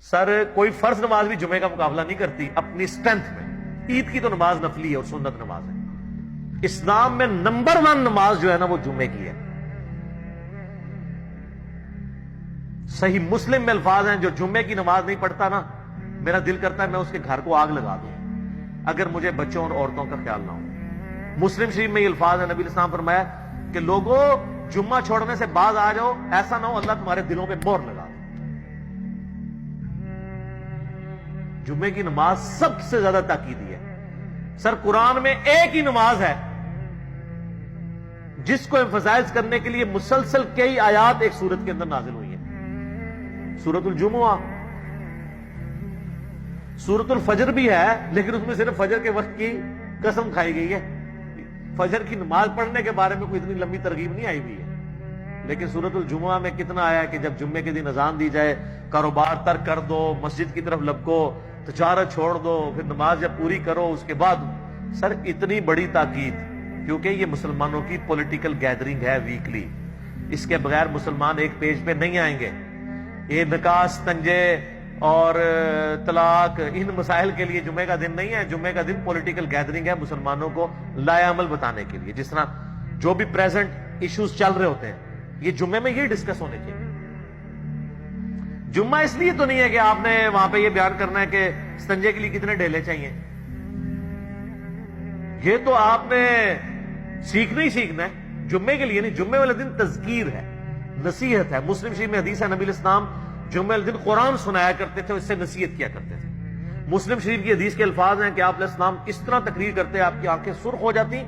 سر کوئی فرض نماز بھی جمعے کا مقابلہ نہیں کرتی اپنی سٹرینتھ میں. عید کی تو نماز نفلی ہے اور سنت نماز ہے. اسلام میں نمبر 1 نماز جو ہے نا وہ جمعے کی ہے. صحیح مسلم میں الفاظ ہیں جو جمعے کی نماز نہیں پڑھتا نا میرا دل کرتا ہے میں اس کے گھر کو آگ لگا دوں اگر مجھے بچوں اور عورتوں کا خیال نہ ہو. مسلم شریف میں یہ الفاظ ہیں, نبی علیہ السلام فرمایا کہ لوگوں جمعہ چھوڑنے سے باز آ جاؤ, ایسا نہ ہو اللہ تمہارے دلوں پہ مہر لگا دے. جمعے کی نماز سب سے زیادہ تاکیدی ہے. سر قرآن میں ایک ہی نماز ہے جس کو ایمفسائز کرنے کے لیے مسلسل کئی آیات ایک سورت کے اندر نازل ہوئی ہیں. سورت الجمعہ. سورت الفجر بھی ہے لیکن اس میں صرف فجر کے وقت کی قسم کھائی گئی ہے. فجر کی نماز پڑھنے کے بارے میں کوئی اتنی لمبی ترغیب نہیں آئی ہوئی ہے. لیکن سورت الجمعہ میں کتنا آیا ہے کہ جب جمعے کے دن اذان دی جائے کاروبار ترک کر دو, مسجد کی طرف لپکو, تجارت چھوڑ دو, پھر نماز جب پوری کرو اس کے بعد. سر اتنی بڑی تاکید کیونکہ یہ مسلمانوں کی پولیٹیکل گیدرنگ ہے ویکلی. اس کے بغیر مسلمان ایک پیج پہ نہیں آئیں گے. یہ نکاح, تنجے اور طلاق ان مسائل کے لیے جمعے کا دن نہیں ہے. جمعے کا دن پولیٹیکل گیدرنگ ہے مسلمانوں کو لائے عمل بتانے کے لیے. جس طرح جو بھی پریزنٹ ایشوز چل رہے ہوتے ہیں یہ جمعے میں یہ ڈسکس ہونے چاہیے. جمعہ اس لیے تو نہیں ہے کہ آپ نے وہاں پہ یہ بیان کرنا ہے کہ استنجے کے لیے کتنے ڈیلے چاہیے. یہ تو آپ نے سیکھنا ہی سیکھنا ہے. جمعے کے لیے نہیں, جمعے والے دن تذکیر ہے, نصیحت ہے. مسلم شریف میں حدیث ہے نبی علیہ السلام جمعے والے دن قرآن سنایا کرتے تھے, اس سے نصیحت کیا کرتے تھے. مسلم شریف کی حدیث کے الفاظ ہیں کہ آپ علیہ السلام اس طرح تقریر کرتے آپ کی آنکھیں سرخ ہو جاتی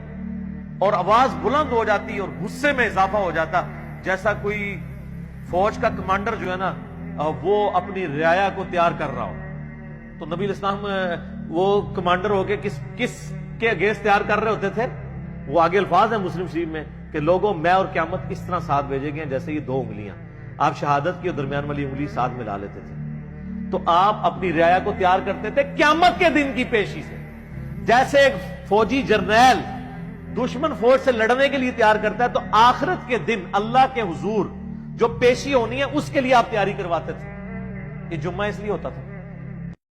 اور آواز بلند ہو جاتی اور غصے میں اضافہ ہو جاتا جیسا کوئی فوج کا کمانڈر جو ہے نا وہ اپنی رعایا کو تیار کر رہا ہو. تو نبی علیہ السلام وہ کمانڈر ہو کے کس کے اگینسٹ تیار کر رہے ہوتے تھے. وہ آگے الفاظ ہیں مسلم شریف میں کہ لوگوں میں اور قیامت اس طرح ساتھ بھیجے گئے جیسے یہ 2 انگلیاں. آپ شہادت کی اور درمیان والی انگلی ساتھ ملا لیتے تھے. تو آپ اپنی رعایا کو تیار کرتے تھے قیامت کے دن کی پیشی سے. جیسے ایک فوجی جرنیل دشمن فوج سے لڑنے کے لیے تیار کرتا ہے تو آخرت کے دن اللہ کے حضور جو پیشی ہونی ہے اس کے لیے آپ تیاری کرواتے تھے. یہ جمعہ اس لیے ہوتا تھا